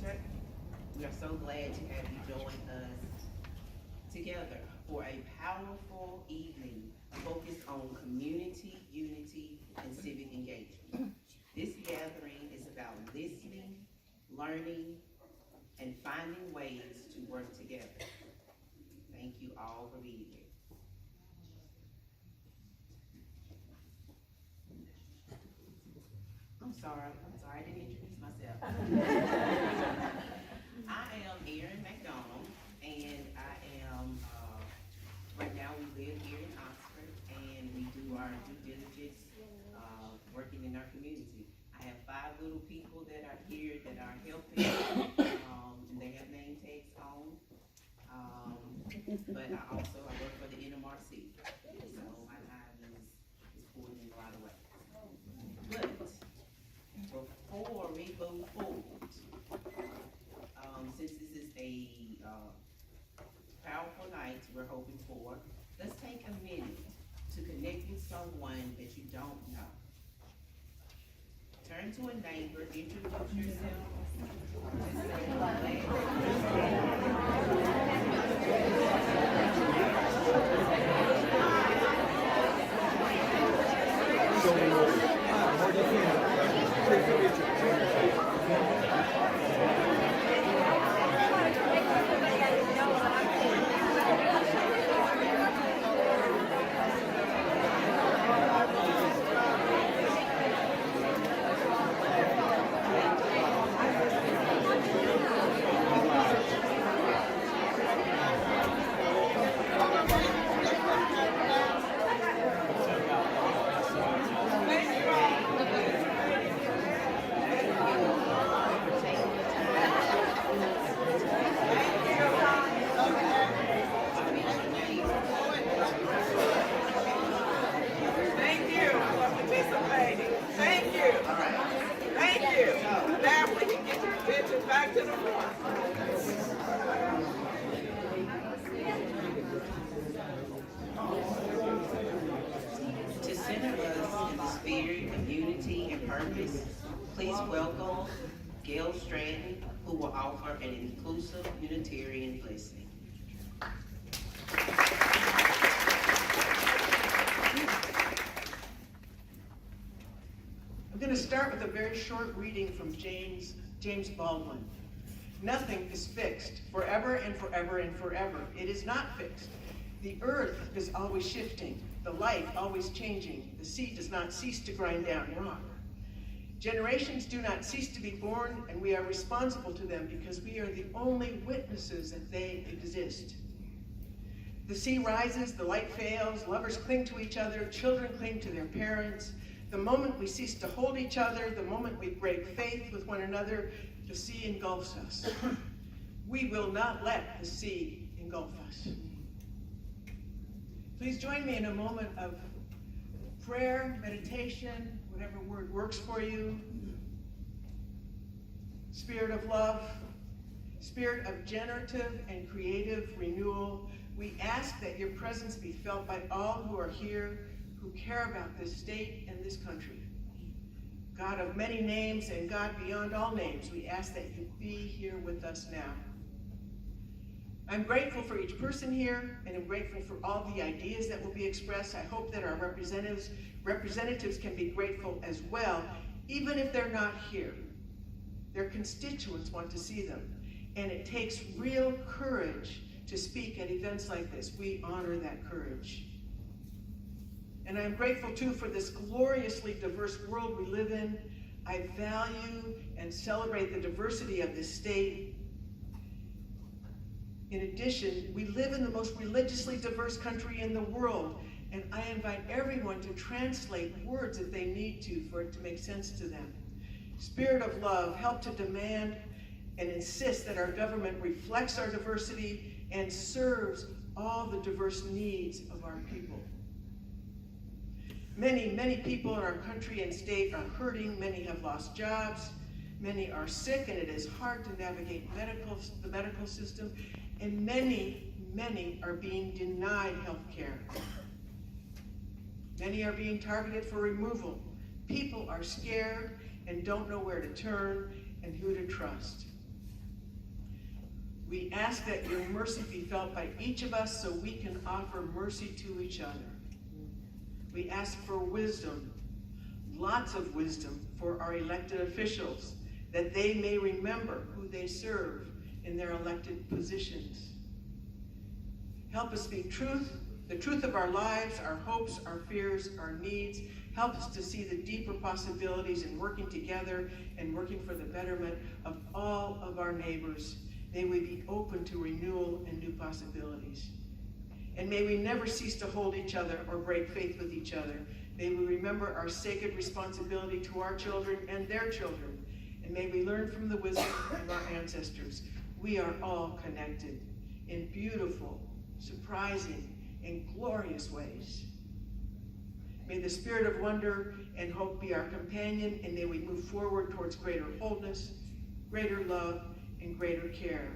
Center. We are so glad to have you join us together for a powerful evening focused on community, unity, and civic engagement. This gathering is about listening, learning, and finding ways to work together. Thank you all for being here. I'm sorry, I didn't introduce myself. I am Erin McDonald, and I am, right now we live here in Oxford, and we do our due diligence, working in our community. I have 5 little people that are here that are helping, and they have name tags on. But I work for the NMRC, so my time is pulled in a lot of ways. But before we move forward, since this is a powerful night we're hoping for, let's take a minute to connect with someone that you don't know. Turn to a neighbor, introduce yourself. An inclusive Unitarian blessing. I'm going to start with a very short reading from James Baldwin. Nothing is fixed forever and forever and forever. It is not fixed. The earth is always shifting, the light always changing. The sea does not cease to grind down rock. Generations do not cease to be born, and we are responsible to them because we are the only witnesses that they exist. The sea rises, the light fails, lovers cling to each other, children cling to their parents. The moment we cease to hold each other, the moment we break faith with one another, the sea engulfs us. We will not let the sea engulf us. Please join me in a moment of prayer, meditation, whatever word works for you. Spirit of love, spirit of generative and creative renewal, we ask that your presence be felt by all who are here, who care about this state and this country. God of many names and God beyond all names, we ask that you be here with us now. I'm grateful for each person here, and I'm grateful for all the ideas that will be expressed. I hope that our representatives can be grateful as well, even if they're not here. Their constituents want to see them, and it takes real courage to speak at events like this. We honor that courage. And I'm grateful too for this gloriously diverse world we live in. I value and celebrate the diversity of this state. In addition, we live in the most religiously diverse country in the world, and I invite everyone to translate words if they need to for it to make sense to them. Spirit of love, help to demand and insist that our government reflects our diversity and serves all the diverse needs of our people. Many, many people in our country and state are hurting. Many have lost jobs. Many are sick, and it is hard to navigate the medical system. And many, many are being denied health care. Many are being targeted for removal. People are scared and don't know where to turn and who to trust. We ask that your mercy be felt by each of us so we can offer mercy to each other. We ask for wisdom, lots of wisdom for our elected officials, that they may remember who they serve in their elected positions. Help us speak truth, the truth of our lives, our hopes, our fears, our needs. Help us to see the deeper possibilities in working together and working for the betterment of all of our neighbors. May we be open to renewal and new possibilities. And may we never cease to hold each other or break faith with each other. May we remember our sacred responsibility to our children and their children. And may we learn from the wisdom of our ancestors. We are all connected in beautiful, surprising, and glorious ways. May the spirit of wonder and hope be our companion, and may we move forward towards greater wholeness, greater love, and greater care.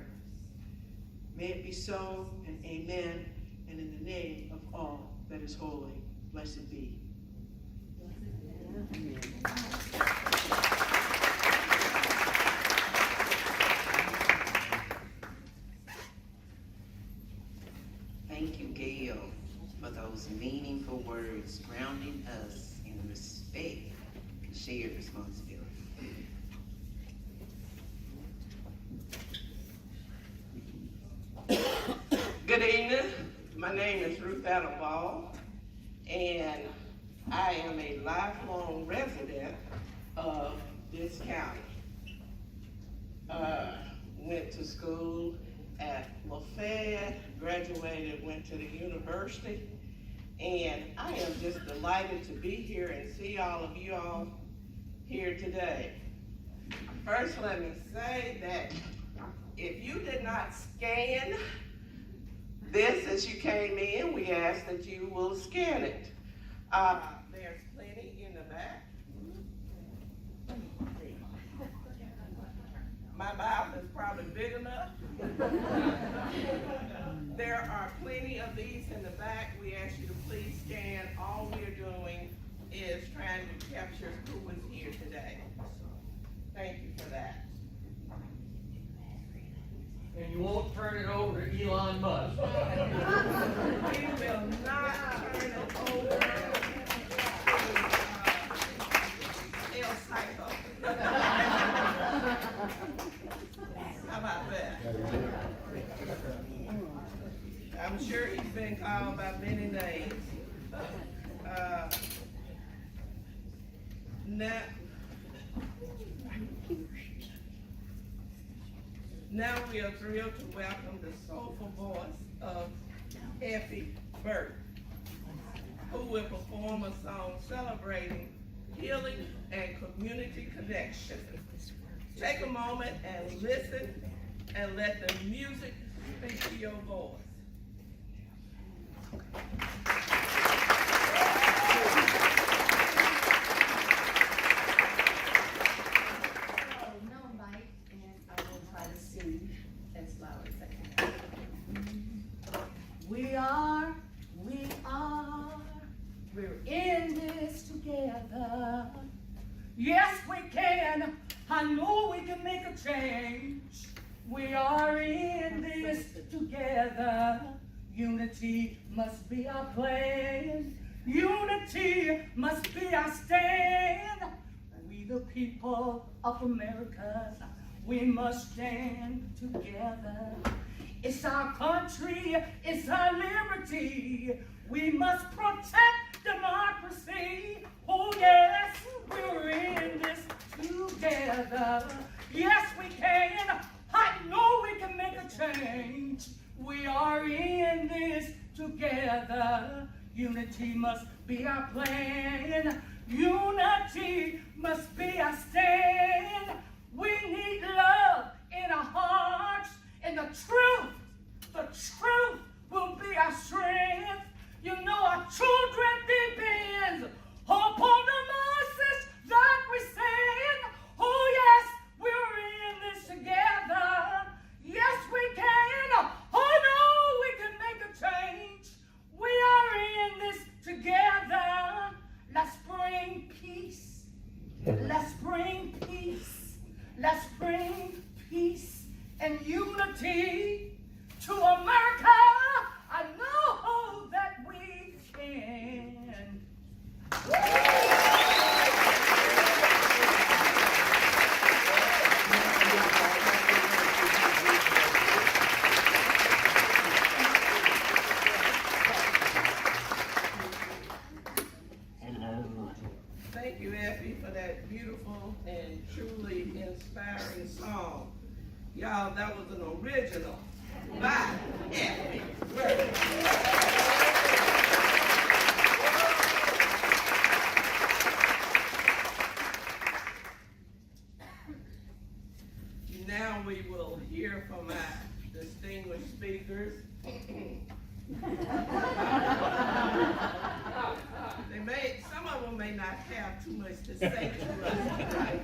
May it be so, and amen, and in the name of all that is holy, blessed be. Amen. Thank you, Gail, for those meaningful words grounding us in respect and shared responsibility. Good evening. My name is Ruth Anna Ball, and I am a lifelong resident of this county. Went to school at LaFayette, graduated, went to the university, and I am just delighted to be here and see all of you all here today. First, let me say that if you did not scan this as you came in, we ask that you will scan it. There's plenty in the back. My mouth is probably big enough. There are plenty of these in the back. We ask you to please scan. All we're doing is trying to capture who is here today. Thank you for that. And you won't turn it over to Elon Musk. We will not turn it over to El Psycho. How about that? I'm sure he's been called by many names. Now we are thrilled to welcome the soulful voice of Effie Burke, who will perform a song celebrating healing and community connection. Take a moment and listen, and let the music speak to your voice. We're in this together. Yes, we can. I know we can make a change. We are in this together. Unity must be our plan. Unity must be our stand. We the people of America, we must stand together. It's our country, it's our liberty. We must protect democracy. Oh yes, we're in this together. Yes, we can. I know we can make a change. We are in this together. Unity must be our plan. Unity must be our stand. We need love in our hearts, and the truth will be our strength. You know our children depend upon the masses that we send. Oh yes, we're in this together. Yes, we can. Oh no, we can make a change. We are in this together. Let's bring peace. Let's bring peace. Let's bring peace and unity. Y'all, that was an original by Effie. Now we will hear from our distinguished speakers. Some of them may not have too much to say to us tonight.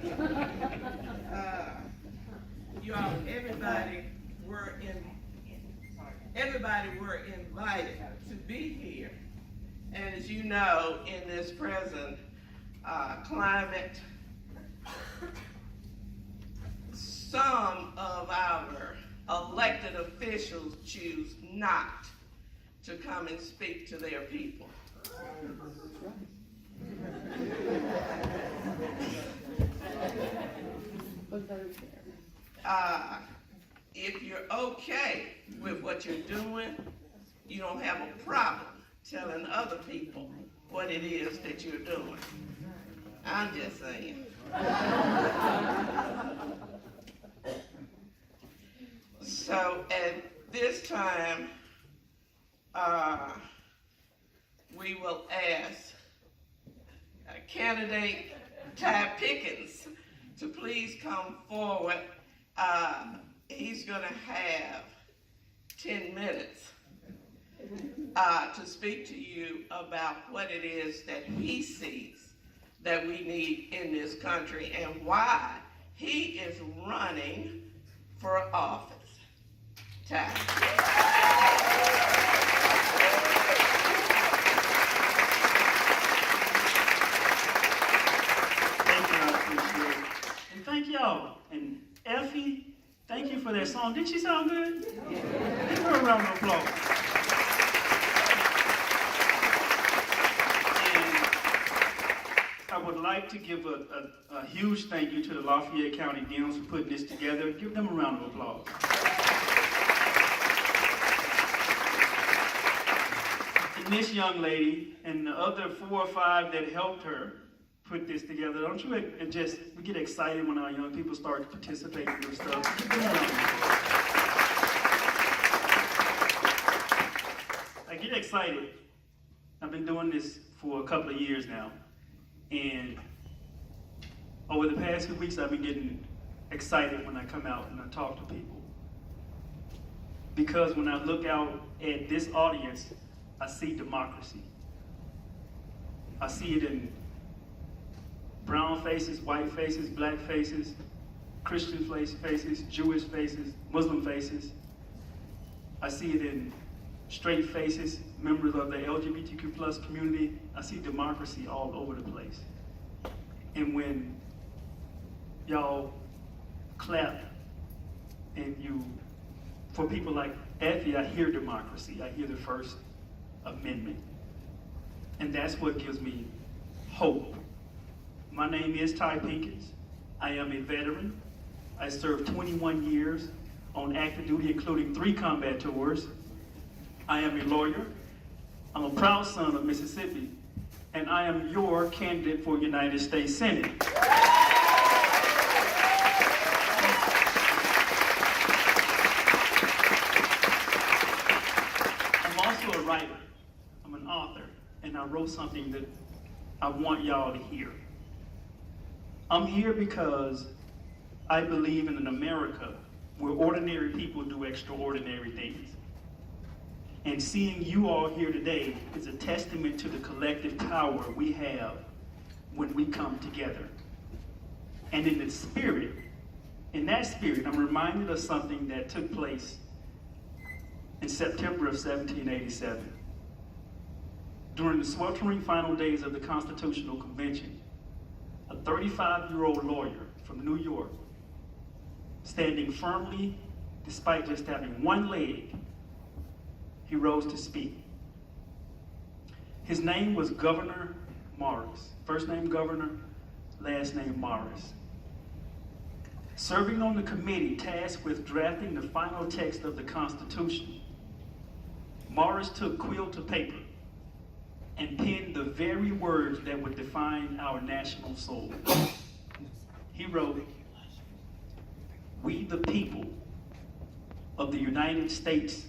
You all, everybody were invited to be here. And as you know, in this present climate, some of our elected officials choose not to come and speak to their people. If you're okay with what you're doing, you don't have a problem telling other people what it is that you're doing. I'm just saying. So at this time, we will ask candidate Ty Pinkins to please come forward. He's going to have 10 minutes to speak to you about what it is that he sees that we need in this country and why he is running for office. Ty. And thank y'all. And Effie, thank you for that song. Didn't she sound good? Yeah. Give her a round of applause. And I would like to give a huge thank you to the Lafayette County Dems for putting this together. Give them a round of applause. And this young lady and the other 4 or 5 that helped her put this together. Don't you we get excited when our young people start to participate in this stuff. I get excited. I've been doing this for a couple of years now. And over the past few weeks, I've been getting excited when I come out and I talk to people. Because when I look out at this audience, I see democracy. I see it in brown faces, white faces, black faces, Christian faces, Jewish faces, Muslim faces. I see it in straight faces, members of the LGBTQ plus community. I see democracy all over the place. And when y'all clap and for people like Effie, I hear democracy. I hear the First Amendment. And that's what gives me hope. My name is Ty Pinkins. I am a veteran. I served 21 years on active duty, including 3 combat tours. I am a lawyer. I'm a proud son of Mississippi, and I am your candidate for United States Senate. I'm also a writer. I'm an author, and I wrote something that I want y'all to hear. I'm here because I believe in an America where ordinary people do extraordinary things. And seeing you all here today is a testament to the collective power we have when we come together. And in that spirit, I'm reminded of something that took place in September of 1787. During the sweltering final days of the Constitutional Convention, a 35-year-old lawyer from New York, standing firmly despite just having one leg, he rose to speak. His name was Governor Morris. First name Governor, last name Morris. Serving on the committee tasked with drafting the final text of the Constitution, Morris took quill to paper and penned the very words that would define our national soul. He wrote, "We the people of the United States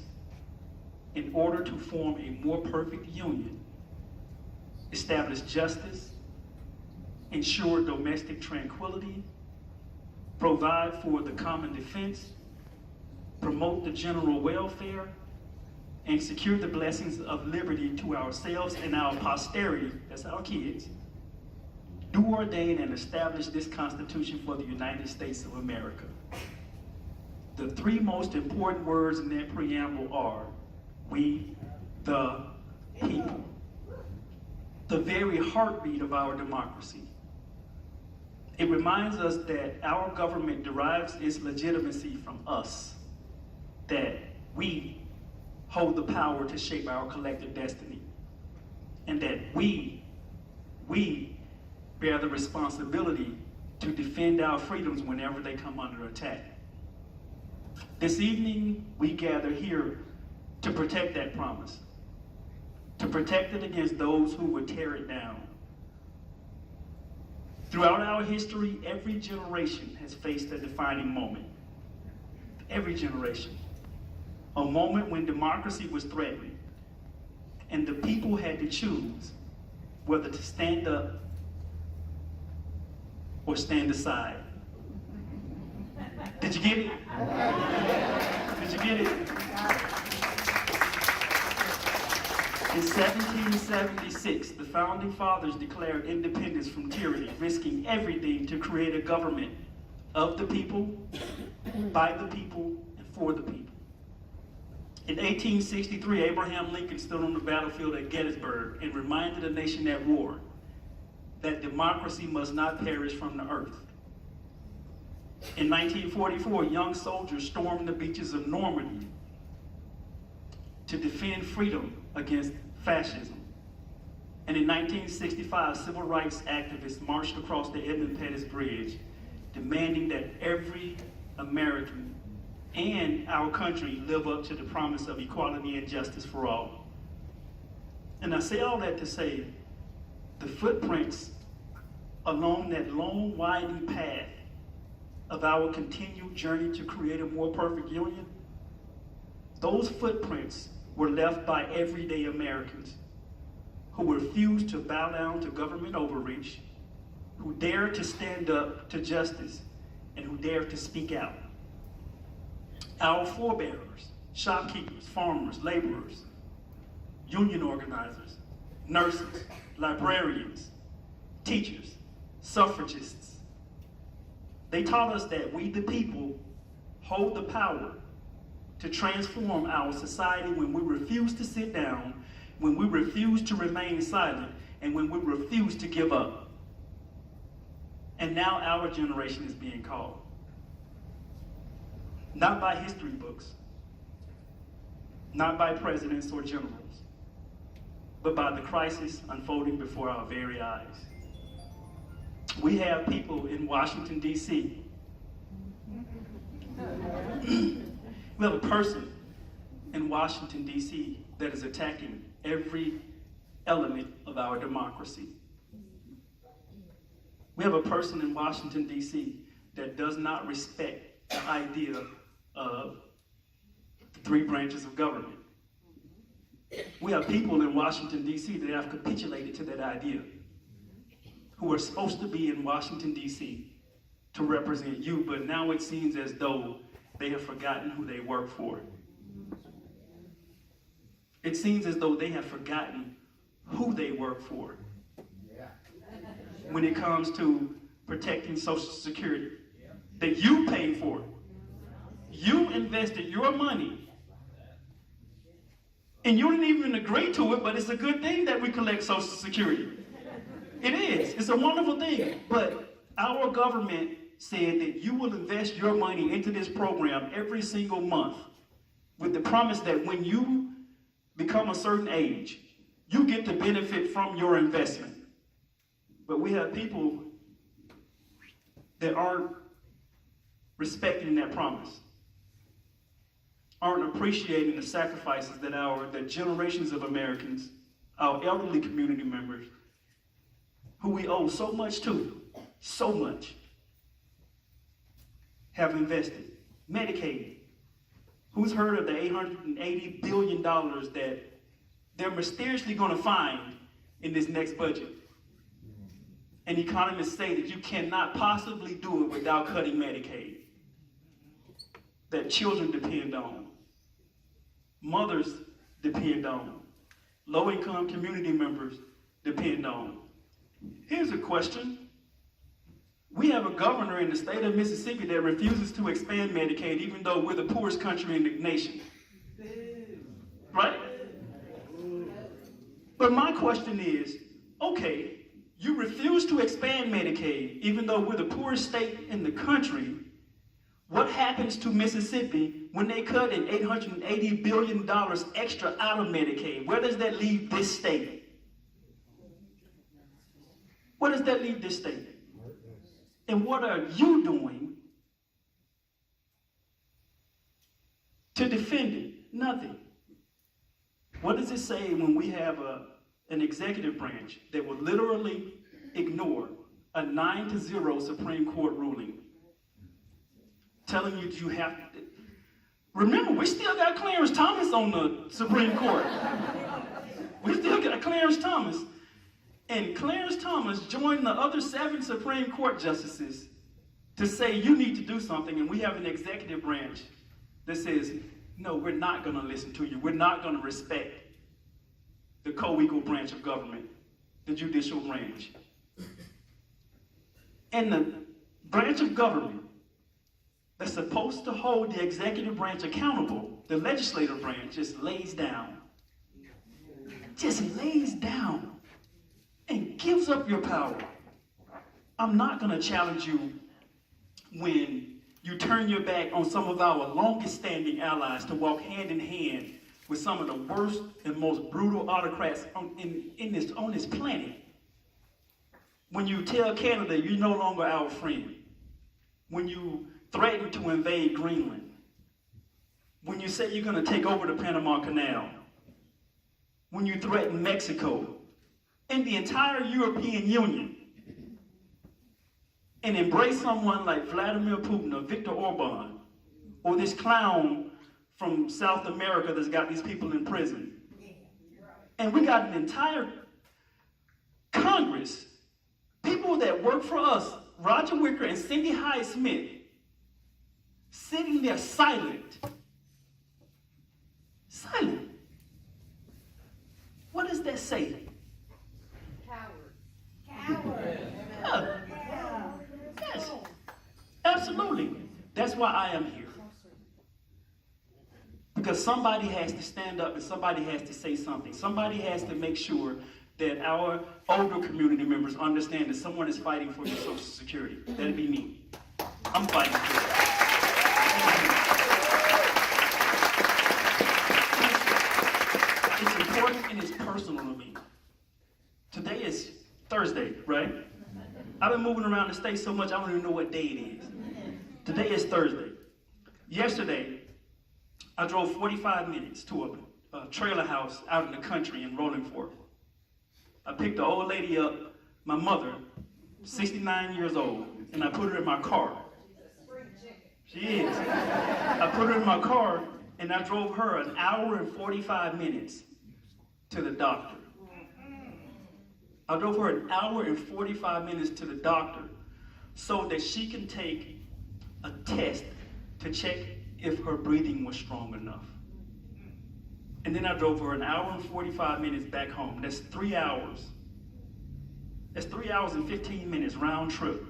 in order to form a more perfect union, establish justice, ensure domestic tranquility, provide for the common defense, promote the general welfare, and secure the blessings of liberty to ourselves and our posterity, that's our kids, do ordain and establish this Constitution for the United States of America. The three most important words in that preamble are, we the people. The very heartbeat of our democracy. It reminds us that our government derives its legitimacy from us, that we hold the power to shape our collective destiny, and that we bear the responsibility to defend our freedoms whenever they come under attack. This evening, we gather here to protect that promise, to protect it against those who would tear it down. Throughout our history, every generation has faced a defining moment. Every generation. A moment when democracy was threatened, and the people had to choose whether to stand up or stand aside. Did you get it? Did you get it? In 1776, the Founding Fathers declared independence from tyranny, risking everything to create a government of the people, by the people, and for the people. In 1863, Abraham Lincoln stood on the battlefield at Gettysburg and reminded the nation at war that democracy must not perish from the earth. In 1944, young soldiers stormed the beaches of Normandy to defend freedom against fascism. And in 1965, civil rights activists marched across the Edmund Pettus Bridge, demanding that every American and our country live up to the promise of equality and justice for all. And I say all that to say, the footprints along that long, winding path of our continued journey to create a more perfect union, those footprints were left by everyday Americans who refused to bow down to government overreach, who dared to stand up to justice, and who dared to speak out. Our forebearers, shopkeepers, farmers, laborers, union organizers, nurses, librarians, teachers, suffragists, they taught us that we, the people, hold the power to transform our society when we refuse to sit down, when we refuse to remain silent, and when we refuse to give up. And now our generation is being called. Not by history books, not by presidents or generals, but by the crisis unfolding before our very eyes. We have people in Washington, D.C. We have a person in Washington, D.C. that is attacking every element of our democracy. We have a person in Washington, D.C. that does not respect the idea of the three branches of government. We have people in Washington, D.C. that have capitulated to that idea, who are supposed to be in Washington, D.C. to represent you, but now it seems as though they have forgotten who they work for. It seems as though they have forgotten who they work for when it comes to protecting Social Security that you pay for. You invested your money, and you didn't even agree to it, but it's a good thing that we collect Social Security. It is. It's a wonderful thing. But our government said that you will invest your money into this program every single month with the promise that when you become a certain age, you get to benefit from your investment. But we have people that aren't respecting that promise, aren't appreciating the sacrifices that generations of Americans, our elderly community members, who we owe so much to, so much, have invested. Medicaid, Who's heard of the $880 billion that they're mysteriously going to find in this next budget? And economists say that you cannot possibly do it without cutting Medicaid, that children depend on, mothers depend on, low-income community members depend on. Here's a question. We have a governor in the state of Mississippi that refuses to expand Medicaid even though we're the poorest country in the nation. Right? But my question is, okay, you refuse to expand Medicaid even though we're the poorest state in the country. What happens to Mississippi when they cut in $880 billion extra out of Medicaid? Where does that leave this state? Where does that leave this state? And what are you doing to defend it? Nothing. What does it say when we have an executive branch that will literally ignore a 9-0 Supreme Court ruling telling you you have to? Remember, we still got Clarence Thomas on the Supreme Court. We still got Clarence Thomas. And Clarence Thomas joined the other 7 Supreme Court justices to say you need to do something, and we have an executive branch that says, no, we're not going to listen to you. We're not going to respect the co-equal branch of government, the judicial branch. And the branch of government that's supposed to hold the executive branch accountable, the legislative branch, just lays down. Just lays down and gives up your power. I'm not going to challenge you when you turn your back on some of our longest standing allies to walk hand in hand with some of the worst and most brutal autocrats on this planet. When you tell Canada you're no longer our friend. When you threaten to invade Greenland. When you say you're going to take over the Panama Canal. When you threaten Mexico and the entire European Union, and embrace someone like Vladimir Putin or Viktor Orban, or this clown from South America that's got these people in prison. And we got an entire Congress, people that work for us, Roger Wicker and Cindy Hyde-Smith, sitting there silent. Silent. What does that say? Yes, absolutely. That's why I am here. Because somebody has to stand up and somebody has to say something. Somebody has to make sure that our older community members understand that someone is fighting for your Social Security. That'd be me. I'm fighting for it. It's important and it's personal to me. Today is Thursday, right? I've been moving around the state so much I don't even know what day it is. Today is Thursday. Yesterday, I drove 45 minutes to a trailer house out in the country in Rolling Fork. I picked an old lady up, my mother, 69 years old, and I put her in my car. She is. I put her in my car and I drove her an hour and 45 minutes to the doctor. I drove her an hour and 45 minutes to the doctor so that she can take a test to check if her breathing was strong enough. And then I drove her an hour and 45 minutes back home. That's 3 hours. That's 3 hours and 15 minutes round trip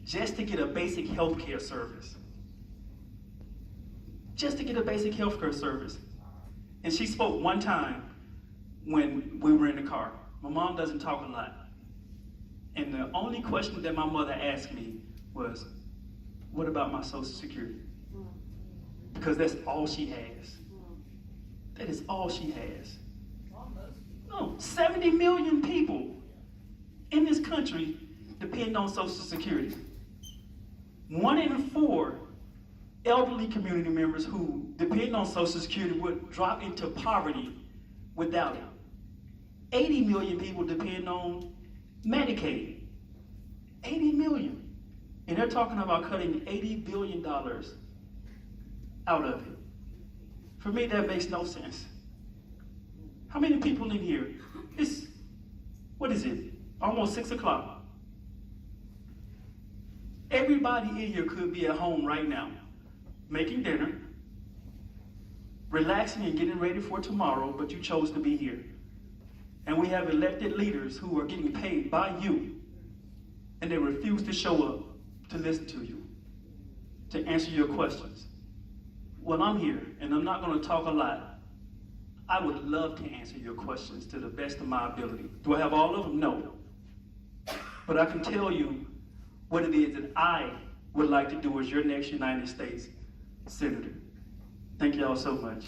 just to get a basic healthcare service. Just to get a basic healthcare service. And she spoke one time when we were in the car. My mom doesn't talk a lot. And the only question that my mother asked me was, what about my Social Security? Because that's all she has. That is all she has. No, 70 million people in this country depend on Social Security. 1 in 4 elderly community members who depend on Social Security would drop into poverty without it. 80 million people depend on Medicaid. 80 million. And they're talking about cutting $80 billion out of it. For me, that makes no sense. How many people in here? What is it? Almost 6 o'clock. Everybody in here could be at home right now, making dinner, relaxing and getting ready for tomorrow, but you chose to be here. And we have elected leaders who are getting paid by you, and they refuse to show up to listen to you, to answer your questions. Well, I'm here, and I'm not going to talk a lot. I would love to answer your questions to the best of my ability. Do I have all of them? No. But I can tell you what it is that I would like to do as your next United States Senator. Thank y'all so much.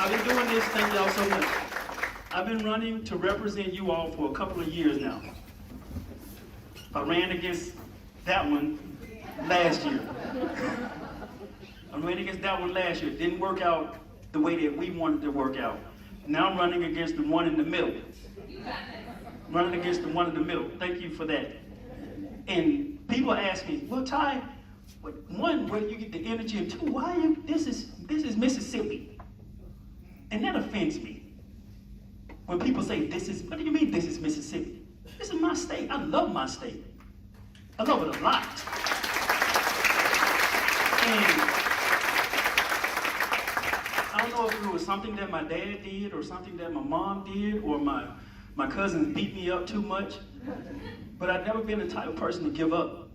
I've been doing this, thank y'all so much. I've been running to represent you all for a couple of years now. I ran against that one last year. Didn't work out the way that we wanted to work out. Now I'm running against the one in the middle. Thank you for that. And people ask me, well, Ty, one, where do you get the energy? And two, why are you, this is Mississippi. And that offends me. When people say, what do you mean this is Mississippi? This is my state. I love my state. I love it a lot. And I don't know if it was something that my dad did or something that my mom did or my cousins beat me up too much, but I've never been the type of person to give up.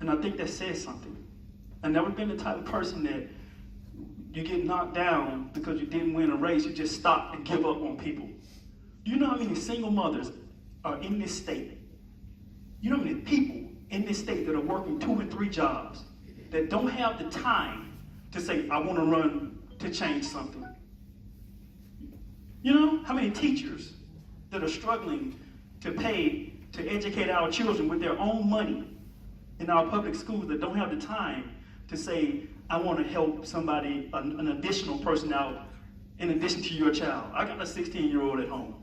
And I think that says something. I've never been the type of person that you get knocked down because you didn't win a race, you just stop and give up on people. Do you know how many single mothers are in this state? You know how many people in this state that are working 2 and 3 jobs that don't have the time to say, I want to run to change something? You know how many teachers that are struggling to pay to educate our children with their own money in our public schools that don't have the time to say, I want to help somebody, an additional person out in addition to your child. I got a 16-year-old at home.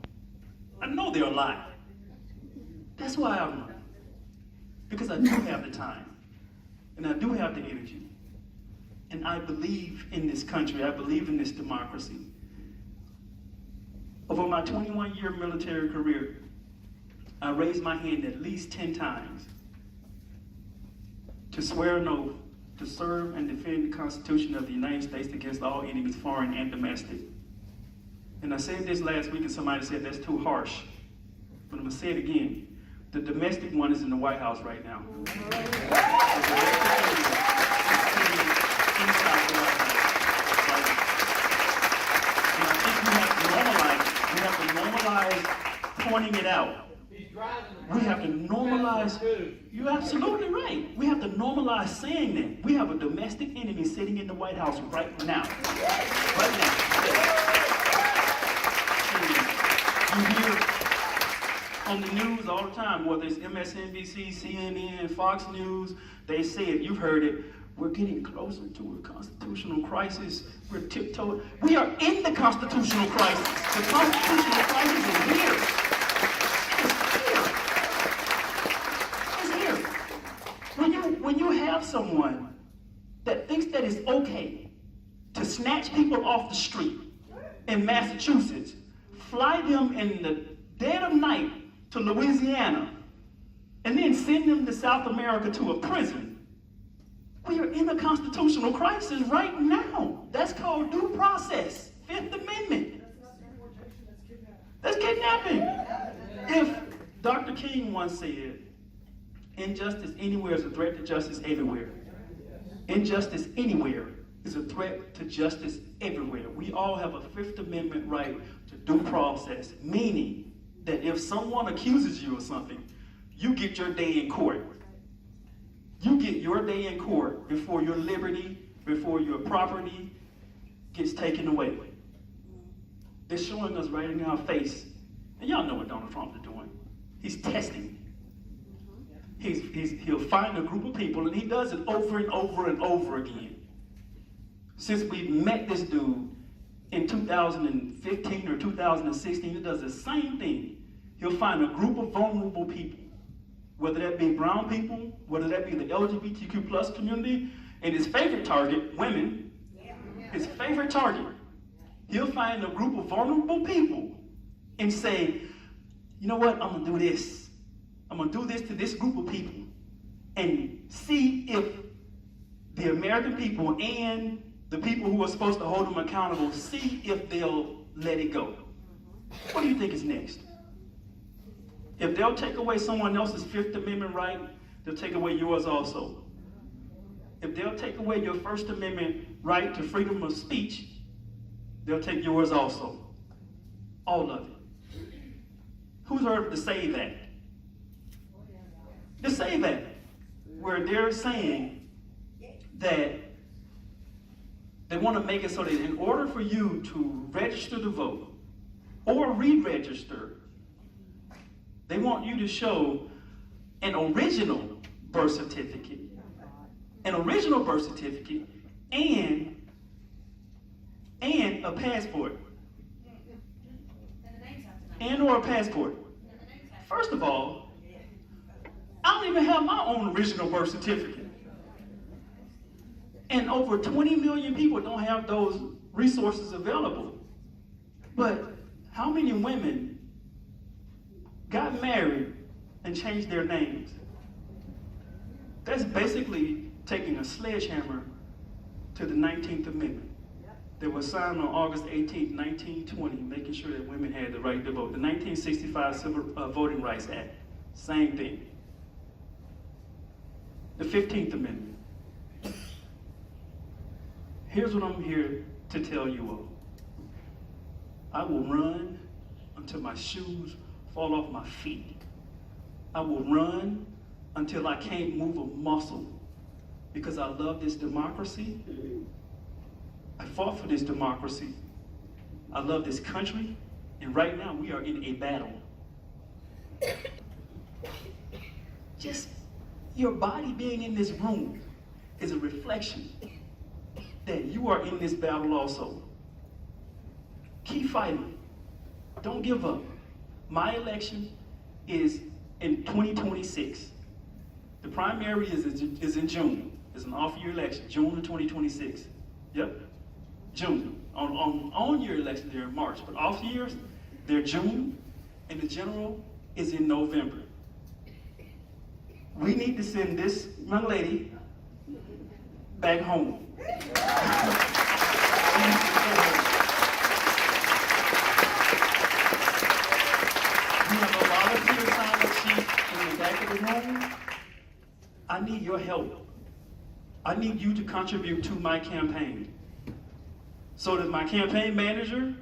I know they're alive. That's why I run. Because I do have the time. And I do have the energy. And I believe in this country. I believe in this democracy. Over my 21-year military career, I raised my hand at least 10 times to swear an oath to serve and defend the Constitution of the United States against all enemies, foreign and domestic. And I said this last week and somebody said that's too harsh. But I'm gonna say it again. The domestic one is in the White House right now. And I think we have to normalize pointing it out. We have to normalize, you're absolutely right. We have to normalize saying that. We have a domestic enemy sitting in the White House right now. Right now. You hear on the news all the time, whether it's MSNBC, CNN, Fox News, they say it, you've heard it, we're getting closer to a constitutional crisis. We're tiptoeing. We are in the constitutional crisis. The constitutional crisis is here. When you have someone that thinks that it's okay to snatch people off the street in Massachusetts, fly them in the dead of night to Louisiana, and then send them to South America to a prison, we are in a constitutional crisis right now. That's called due process, Fifth Amendment. That's kidnapping. If Dr. King once said, injustice anywhere is a threat to justice everywhere. Injustice anywhere is a threat to justice everywhere. We all have a Fifth Amendment right to due process, meaning that if someone accuses you of something, you get your day in court. You get your day in court before your liberty, before your property gets taken away. They're showing us right in our face, and y'all know what Donald Trump is doing. He's testing. he'll find a group of people, and he does it over and over and over again. Since we met this dude in 2015 or 2016, he does the same thing. He'll find a group of vulnerable people, whether that be brown people, whether that be the LGBTQ plus community, and his favorite target, women, his favorite target. He'll find a group of vulnerable people and say, you know what, I'm gonna do this. I'm gonna do this to this group of people and see if the American people and the people who are supposed to hold them accountable, see if they'll let it go. What do you think is next? If they'll take away someone else's Fifth Amendment right, they'll take away yours also. If they'll take away your First Amendment right to freedom of speech, they'll take yours also. All of it. Who's heard to say that? To say that, where they're saying that they want to make it so that in order for you to register to vote or re-register, they want you to show an original birth certificate, and a passport, and or a passport. First of all, I don't even have my own original birth certificate. And over 20 million people don't have those resources available. But how many women got married and changed their names? That's basically taking a sledgehammer to the 19th Amendment that was signed on August 18, 1920, making sure that women had the right to vote. The 1965 Civil Voting Rights Act, same thing. The 15th Amendment. Here's what I'm here to tell you all. I will run until my shoes fall off my feet. I will run until I can't move a muscle, because I love this democracy. I fought for this democracy. I love this country, and right now we are in a battle. Just your body being in this room is a reflection that you are in this battle also. Keep fighting. Don't give up. My election is in 2026. The primary is in June. It's an off-year election, June of 2026. Yep, June. On year elections, they're in March, but off years, they're June, and the general is in November. We need to send this young lady back home. We have a volunteer sign-up sheet in the back of the room. I need your help. I need you to contribute to my campaign so that my campaign manager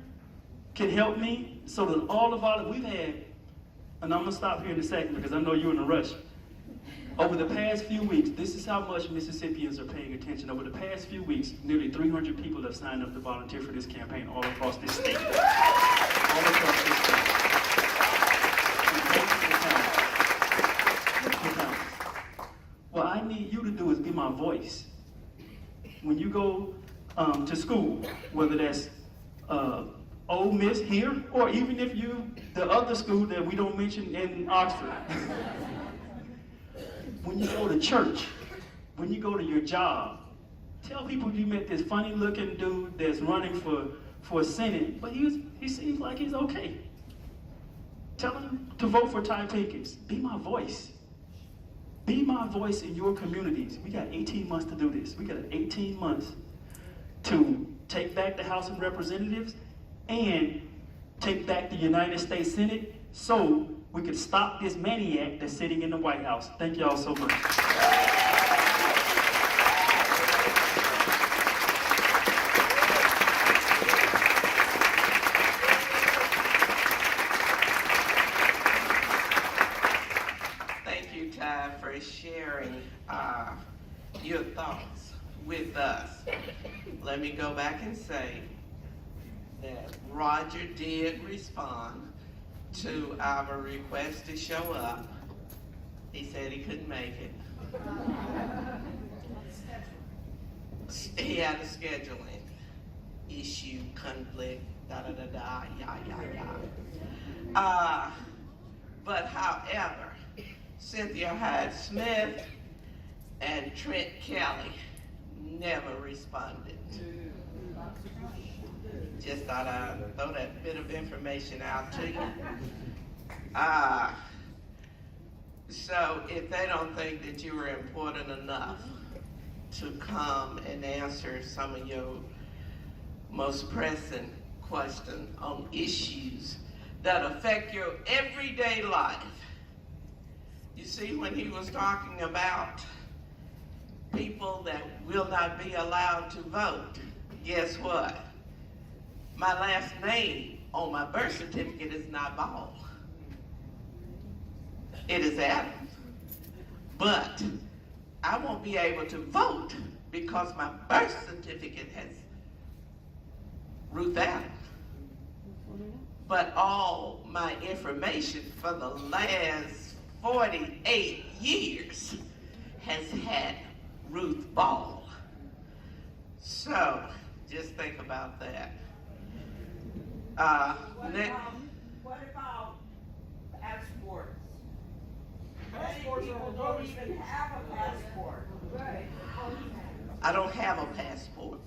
can help me, so that all the volunteers we've had, and I'm gonna stop here in a second because I know you're in a rush. Over the past few weeks, this is how much Mississippians are paying attention. Over the past few weeks, nearly 300 people have signed up to volunteer for this campaign all across this state. All across this state. What I need you to do is be my voice. When you go to school, whether that's Ole Miss here, or even if the other school that we don't mention in Oxford. When you go to church, when you go to your job, tell people you met this funny looking dude that's running for Senate, but he seems like he's okay. Tell him to vote for Ty Pinkins. Be my voice. Be my voice in your communities. We got 18 months to do this. We got 18 months to take back the House of Representatives and take back the United States Senate so we could stop this maniac that's sitting in the White House. Thank y'all so much. Thank you, Ty, for sharing your thoughts with us. Let me go back and say that Roger did respond to our request to show up. He said he couldn't make it. He had a scheduling issue, conflict, da-da-da-da, yah. But however, Cynthia Hyde-Smith and Trent Kelly never responded. Just thought I'd throw that bit of information out to you. So if they don't think that you were important enough to come and answer some of your most pressing questions on issues that affect your everyday life. You see, when he was talking about people that will not be allowed to vote, guess what? My last name on my birth certificate is not Ball. It is Adams. But I won't be able to vote because my birth certificate has Ruth Adams. But all my information for the last 48 years has had Ruth Ball. So just think about that. What about passports? Passports Many are people on don't those even things. have a passport. I don't have a passport.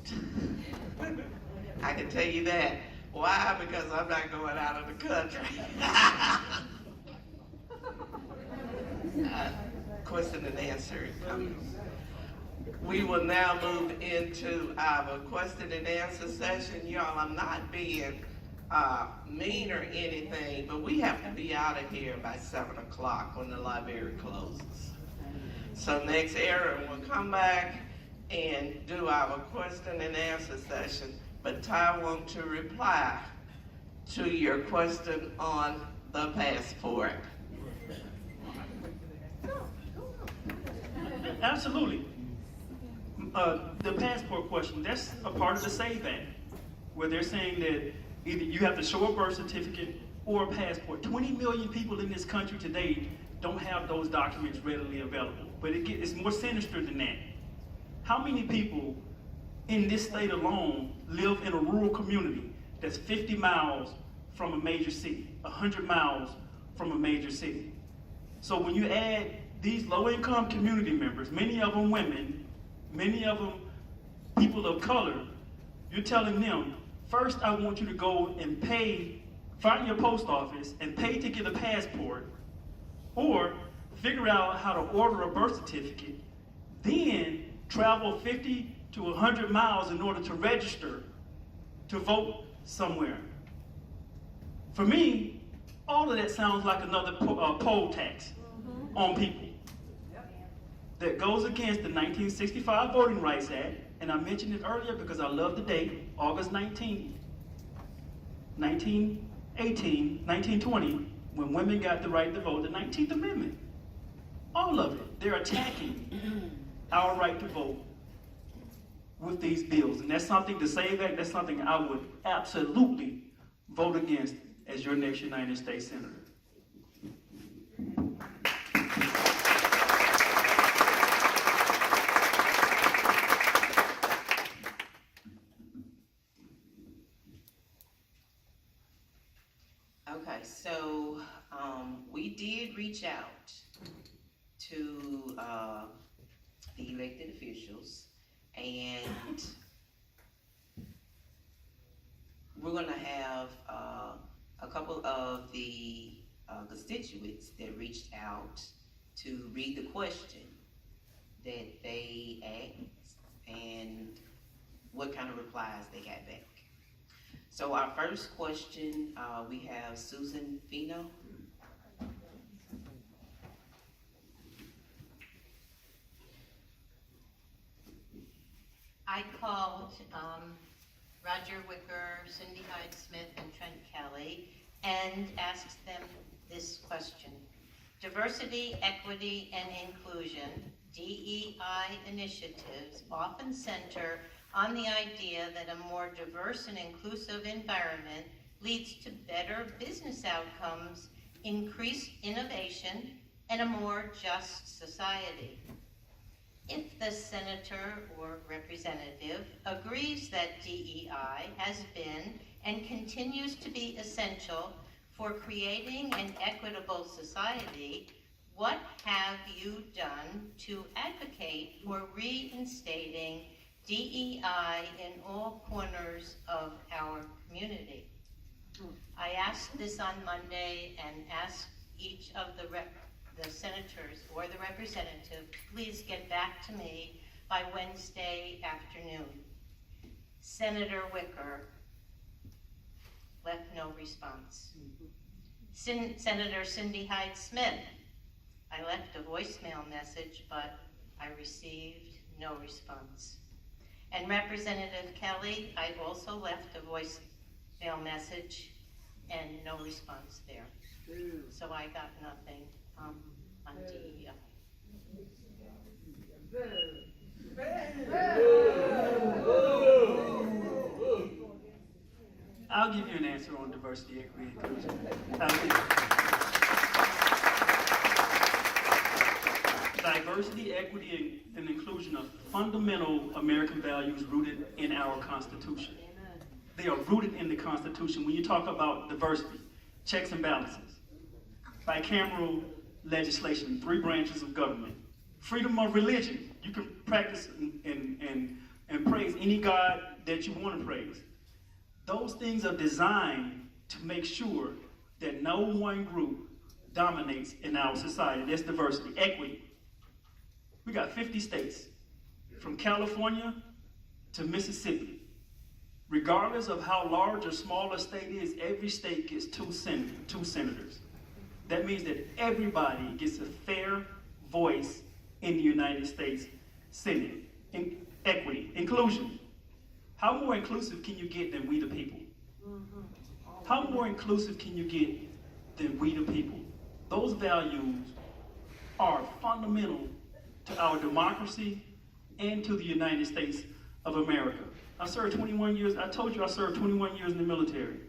I can tell you that. Why? Because I'm not going out of the country. Question and answer. We will now move into our question and answer session. Y'all, I'm not being mean or anything, but we have to be out of here by 7 o'clock when the library closes. So next Aaron will come back and do our question and answer session. But Ty wants to reply to your question on the passport. Absolutely. The passport question, that's a part of the SAVE Act, where they're saying that either you have to show a birth certificate or a passport. 20 million people in this country today don't have those documents readily available. But it's more sinister than that. How many people in this state alone live in a rural community that's 50 miles from a major city, 100 miles from a major city? So when you add these low-income community members, many of them women, many of them people of color, you're telling them, first I want you to go and pay, find your post office and pay to get a passport, or figure out how to order a birth certificate, then travel 50 to 100 miles in order to register to vote somewhere. For me, all of that sounds like another poll tax on people that goes against the 1965 Voting Rights Act, and I mentioned it earlier because I love the date, August 19, 1920, when women got the right to vote, the 19th Amendment. All of it. They're attacking our right to vote with these bills. And that's something, the SAVE Act, that's something I would absolutely vote against as your next United States Senator. Okay, so we did reach out to the elected officials, and we're gonna have a couple of the constituents that reached out to read the question that they asked and what kind of replies they got back. So our first question, we have Susan Fino. I called Roger Wicker, Cindy Hyde-Smith, and Trent Kelly and asked them this question. Diversity, equity, and inclusion, DEI initiatives often center on the idea that a more diverse and inclusive environment leads to better business outcomes, increased innovation, and a more just society. If the senator or representative agrees that DEI has been and continues to be essential for creating an equitable society, what have you done to advocate for reinstating DEI in all corners of our community? I asked this on Monday and asked each of the senators or the representative to please get back to me by Wednesday afternoon. Senator Wicker left no response. Senator Cindy Hyde Smith, I left a voicemail message, but I received no response. And Representative Kelly, I also left a voicemail message and no response there. So I got nothing on DEI. I'll give you an answer on diversity, equity, and inclusion. Diversity, equity, and inclusion are fundamental American values rooted in our Constitution. They are rooted in the Constitution. When you talk about diversity, checks and balances, bicameral legislation, 3 branches of government, freedom of religion. You can practice and praise any God that you want to praise. Those things are designed to make sure that no one group dominates in our society. That's diversity. Equity. We got 50 states, from California to Mississippi. Regardless of how large or small a state is, every state gets 2 senators. That means that everybody gets a fair voice in the United States Senate. Equity, inclusion. How more inclusive can you get than we the people? How more inclusive can you get than we the people? Those values are fundamental to our democracy and to the United States of America. I served 21 years, I told you I served 21 years in the military.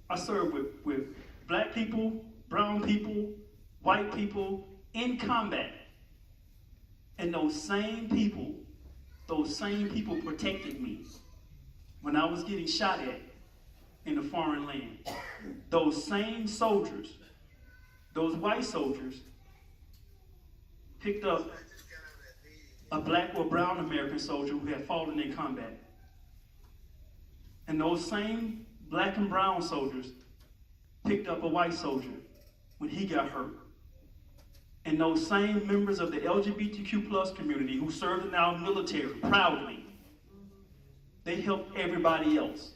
I served with black people, brown people, white people in combat. And those same people protected me when I was getting shot at in a foreign land. Those same soldiers, those white soldiers, picked up a black or brown American soldier who had fallen in combat. And those same black and brown soldiers picked up a white soldier when he got hurt. And those same members of the LGBTQ plus community who served in our military proudly, they helped everybody else.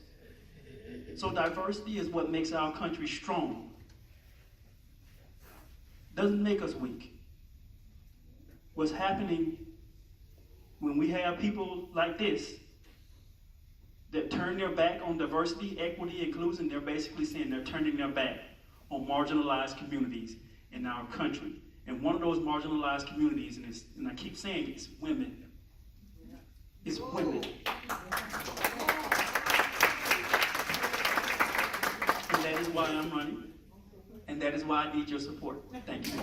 So diversity is what makes our country strong. Doesn't make us weak. What's happening when we have people like this that turn their back on diversity, equity, inclusion, they're basically saying they're turning their back on marginalized communities in our country. And one of those marginalized communities, and I keep saying it's women. It's women. And that is why I'm running. And that is why I need your support. Thank you.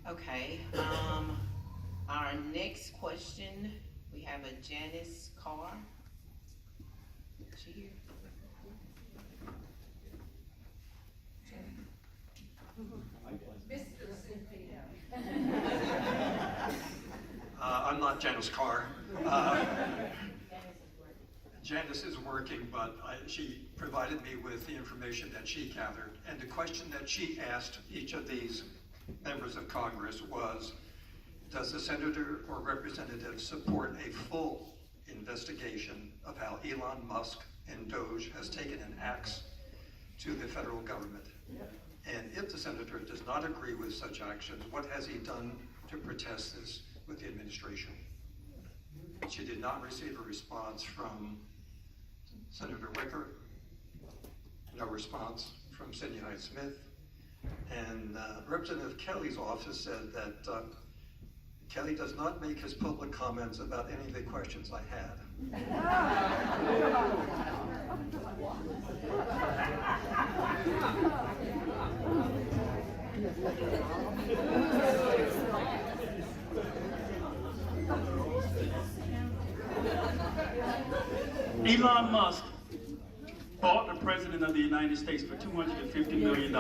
Okay, our next question, we have a Janice Carr. She here? I'm not Janice Carr. Janice is working, but she provided me with the information that she gathered. And the question that she asked each of these members of Congress was, does the senator or representative support a full investigation of how Elon Musk and Doge has taken an axe to the federal government? And if the senator does not agree with such actions, what has he done to protest this with the administration? She did not receive a response from Senator Wicker, no response from Cindy Hyde Smith, and Representative Kelly's office said that Kelly does not make his public comments about any of the questions I had. Elon Musk bought the President of the United States for $250 million.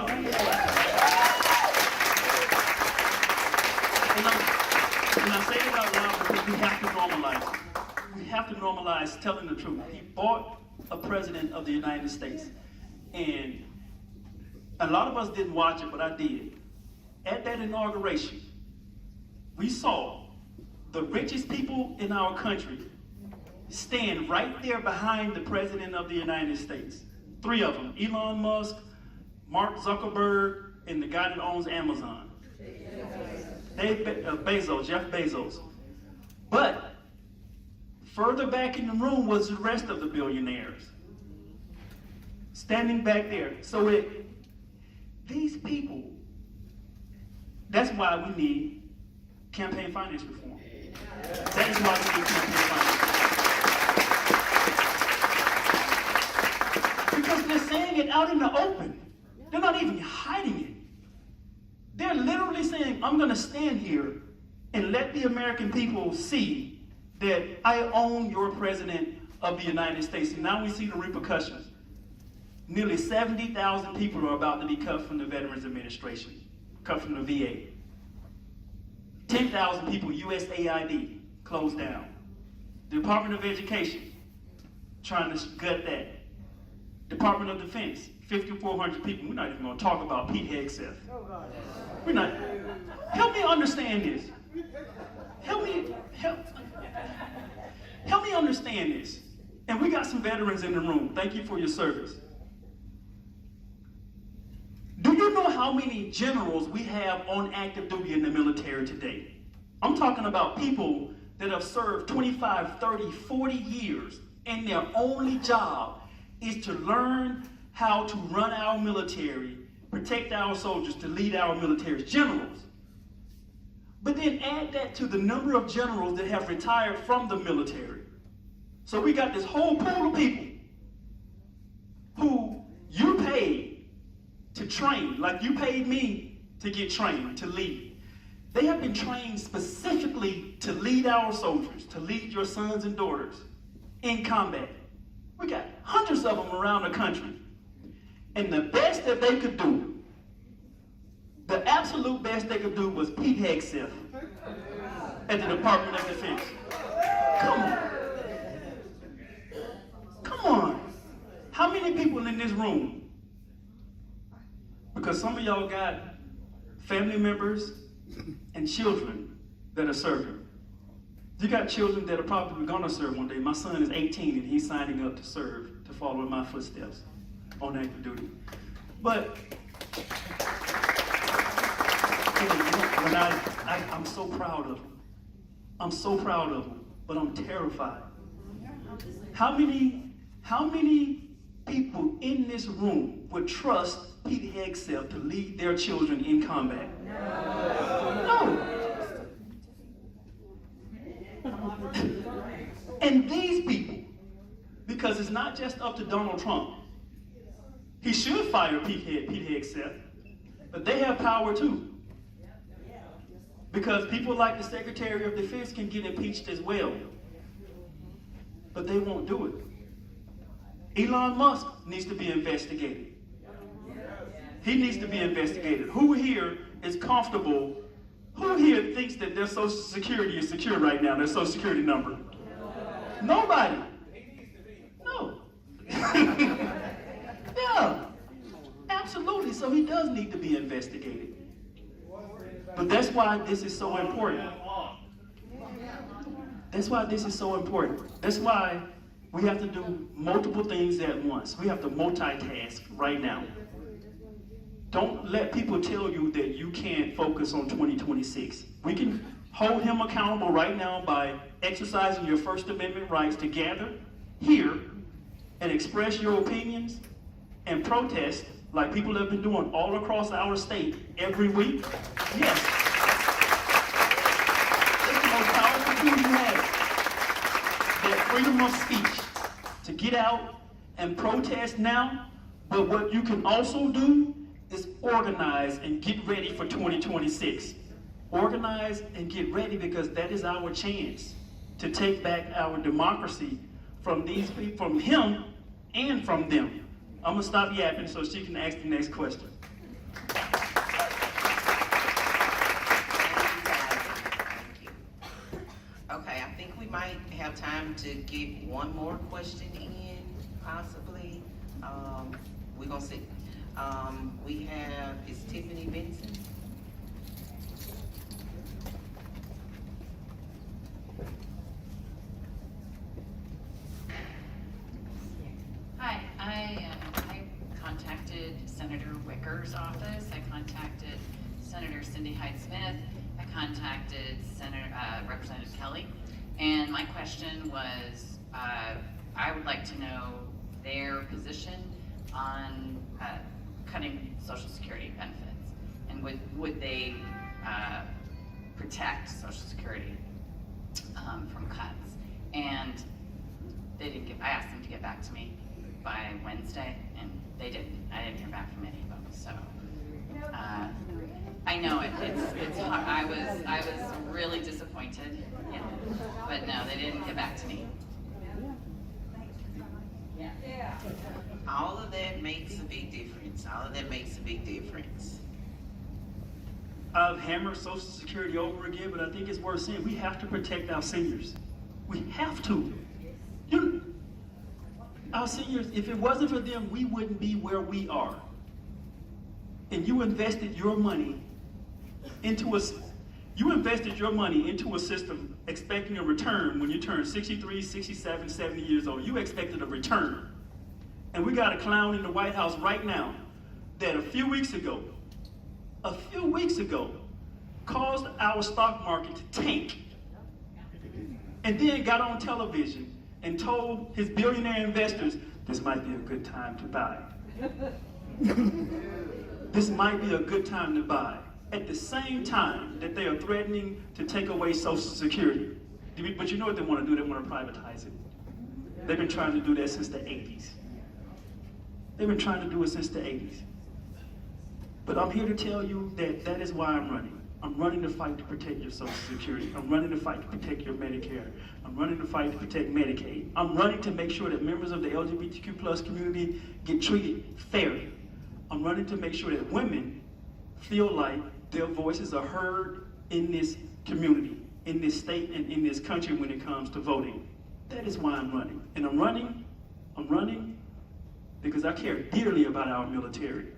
And I say it out loud because we have to normalize it. We have to normalize telling the truth. He bought a President of the United States. And a lot of us didn't watch it, but I did. At that inauguration, we saw the richest people in our country stand right there behind the President of the United States. 3 of them, Elon Musk, Mark Zuckerberg, and the guy that owns Amazon. Jeff Bezos. But further back in the room was the rest of the billionaires. Standing back there. So these people, that's why we need campaign finance reform. That is why we need campaign finance. Because they're saying it out in the open. They're not even hiding it. They're literally saying, I'm going to stand here and let the American people see that I own your President of the United States. And now we see the repercussions. Nearly 70,000 people are about to be cut from the Veterans Administration, cut from the VA. 10,000 people, USAID, closed down. The Department of Education, trying to gut that. Department of Defense, 5,400 people. We're not even going to talk about Pete Hegseth. We're not. Help me understand this. Help me understand this. And we got some veterans in the room. Thank you for your service. Do you know how many generals we have on active duty in the military today? I'm talking about people that have served 25, 30, 40 years, and their only job is to learn how to run our military, protect our soldiers, to lead our military. Generals. But then add that to the number of generals that have retired from the military. So we got this whole pool of people who you paid to train, like you paid me to get trained, to lead. They have been trained specifically to lead our soldiers, to lead your sons and daughters in combat. We got hundreds of them around the country. And the best that they could do, the absolute best they could do was Pete Hegseth at the Department of Defense. Come on. Come on. How many people in this room? Because some of y'all got family members and children that are serving. You got children that are probably gonna serve one day. My son is 18 and he's signing up to serve, to follow in my footsteps on active duty. But when I'm so proud of him. I'm so proud of him, but I'm terrified. How many people in this room would trust Pete Hegseth to lead their children in combat? No. And these people, because it's not just up to Donald Trump. He should fire Pete Hegseth, but they have power too. Because people like the Secretary of Defense can get impeached as well. But they won't do it. Elon Musk needs to be investigated. He needs to be investigated. Who here is comfortable? Who here thinks that their Social Security is secure right now, their Social Security number? Nobody. No. Yeah, absolutely. So he does need to be investigated. But that's why this is so important. That's why this is so important. That's why we have to do multiple things at once. We have to multitask right now. Don't let people tell you that you can't focus on 2026. We can hold him accountable right now by exercising your First Amendment rights to gather here and express your opinions and protest like people have been doing all across our state every week. Yes. freedom of speech to get out and protest now, but what you can also do is organize and get ready for 2026. Organize and get ready, because that is our chance to take back our democracy from these people, from him and from them. I'm gonna stop yapping so she can ask the next question. Thank you. Okay, I think we might have time to get one more question in, possibly. We're gonna see. We have, is Tiffany Benson? Hi, I contacted Senator Wicker's office. I contacted Senator Cindy Hyde-Smith. I contacted Representative Kelly. And my question was, I would like to know their position on cutting Social Security benefits. And would they protect Social Security from cuts? And they didn't I asked them to get back to me by Wednesday, and they didn't. I didn't hear back from any of them. So I know it's hard. I was really disappointed, but no, they didn't get back to me. All of that makes a big difference. All of that makes a big difference. I've hammered Social Security over again, but I think it's worth saying we have to protect our seniors. We have to. Our seniors, if it wasn't for them, we wouldn't be where we are. And you invested your money into a system expecting a return when you turn 63, 67, 70 years old. You expected a return. And we got a clown in the White House right now that a few weeks ago, caused our stock market to tank. And then got on television and told his billionaire investors, this might be a good time to buy. This might be a good time to buy. At the same time that they are threatening to take away Social Security. But you know what they want to do? They want to privatize it. They've been trying to do that since the 80s. They've been trying to do it since the 80s. But I'm here to tell you that that is why I'm running. I'm running to fight to protect your Social Security. I'm running to fight to protect your Medicare. I'm running to fight to protect Medicaid. I'm running to make sure that members of the LGBTQ plus community get treated fairly. I'm running to make sure that women feel like their voices are heard in this community, in this state, and in this country when it comes to voting. That is why I'm running. And I'm running because I care dearly about our military.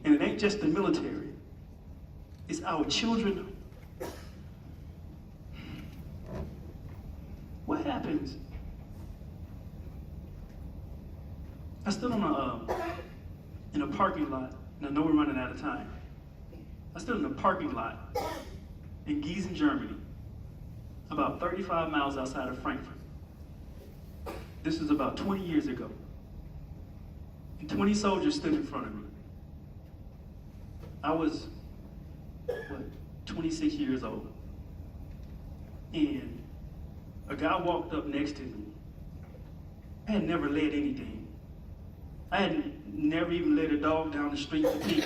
And it ain't just the military. It's our children. What happens? I stood on in a parking lot, and I know we're running out of time. I stood in a parking lot in Gießen, Germany, about 35 miles outside of Frankfurt. This was about 20 years ago. And 20 soldiers stood in front of me. I was, 26 years old. And a guy walked up next to me. I had never led anything. I had never even led a dog down the street to pee.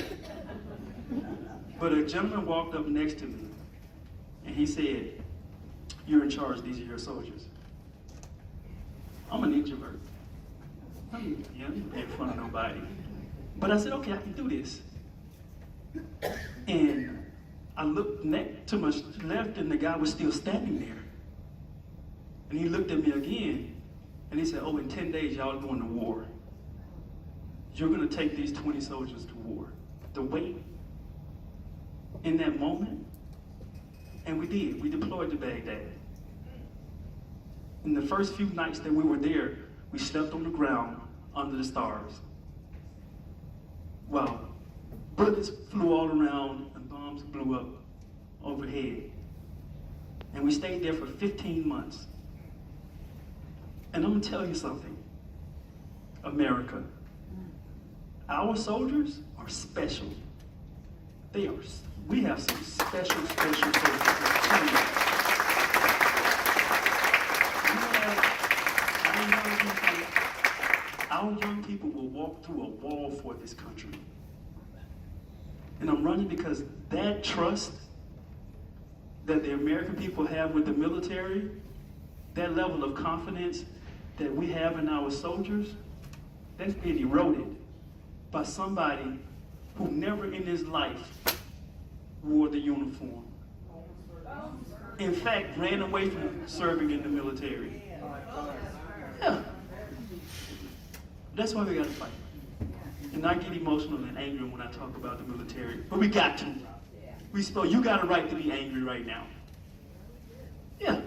But a gentleman walked up next to me, and he said, "You're in charge, these are your soldiers." I'm an introvert. I don't make fun of nobody. But I said, okay, I can do this. And I looked to my left, and the guy was still standing there. And he looked at me again, and he said, "Oh, in 10 days, y'all are going to war. You're going to take these 20 soldiers to war." The weight in that moment, and we did. We deployed to Baghdad. In the first few nights that we were there, we slept on the ground under the stars. While bullets flew all around and bombs blew up overhead. And we stayed there for 15 months. And I'm gonna tell you something, America, our soldiers are special. They are, we have some special soldiers. We have our young people will walk through a wall for this country. And I'm running because that trust that the American people have with the military, that level of confidence that we have in our soldiers, that's being eroded by somebody who never in his life wore the uniform. In fact, ran away from serving in the military. Yeah. That's why we gotta fight. And I get emotional and angry when I talk about the military, but we got to. You got a right to be angry right now. Yeah.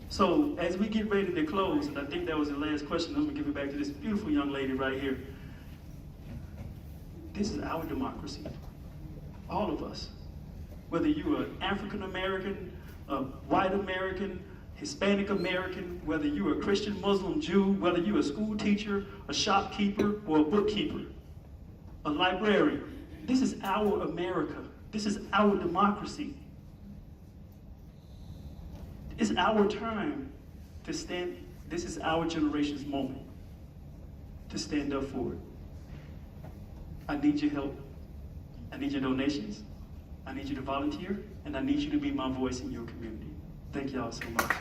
So as we get ready to close, and I think that was the last question, I'm gonna give it back to this beautiful young lady right here. This is our democracy. All of us. Whether you're an African American, a white American, Hispanic American, whether you're a Christian, Muslim, Jew, whether you're a school teacher, a shopkeeper, or a bookkeeper, a librarian. This is our America. This is our democracy. It's our time to stand. This is our generation's moment to stand up for it. I need your help. I need your donations. I need you to volunteer, and I need you to be my voice in your community. Thank y'all so much.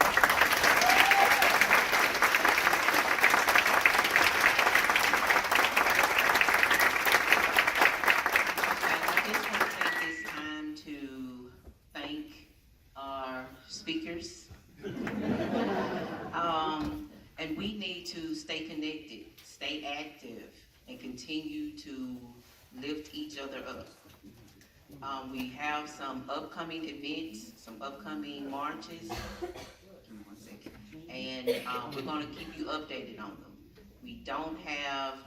Speakers. And we need to stay connected, stay active, and continue to lift each other up. We have some upcoming events, some upcoming marches. Give me 1 second. And we're going to keep you updated on them. We don't have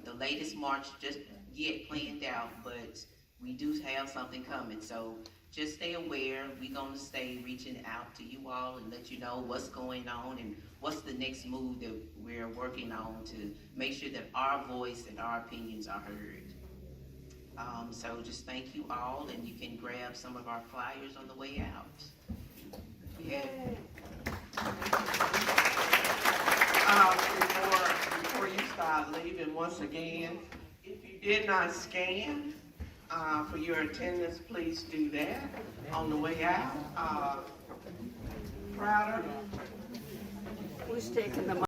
the latest march just yet planned out, but we do have something coming. So just stay aware. We're going to stay reaching out to you all and let you know what's going on and what's the next move that we're working on to make sure that our voice and our opinions are heard. So just thank you all, and you can grab some of our flyers on the way out. Yeah. Before you start leaving, once again, if you did not scan for your attendance, please do that on the way out. Prouder. Who's taking the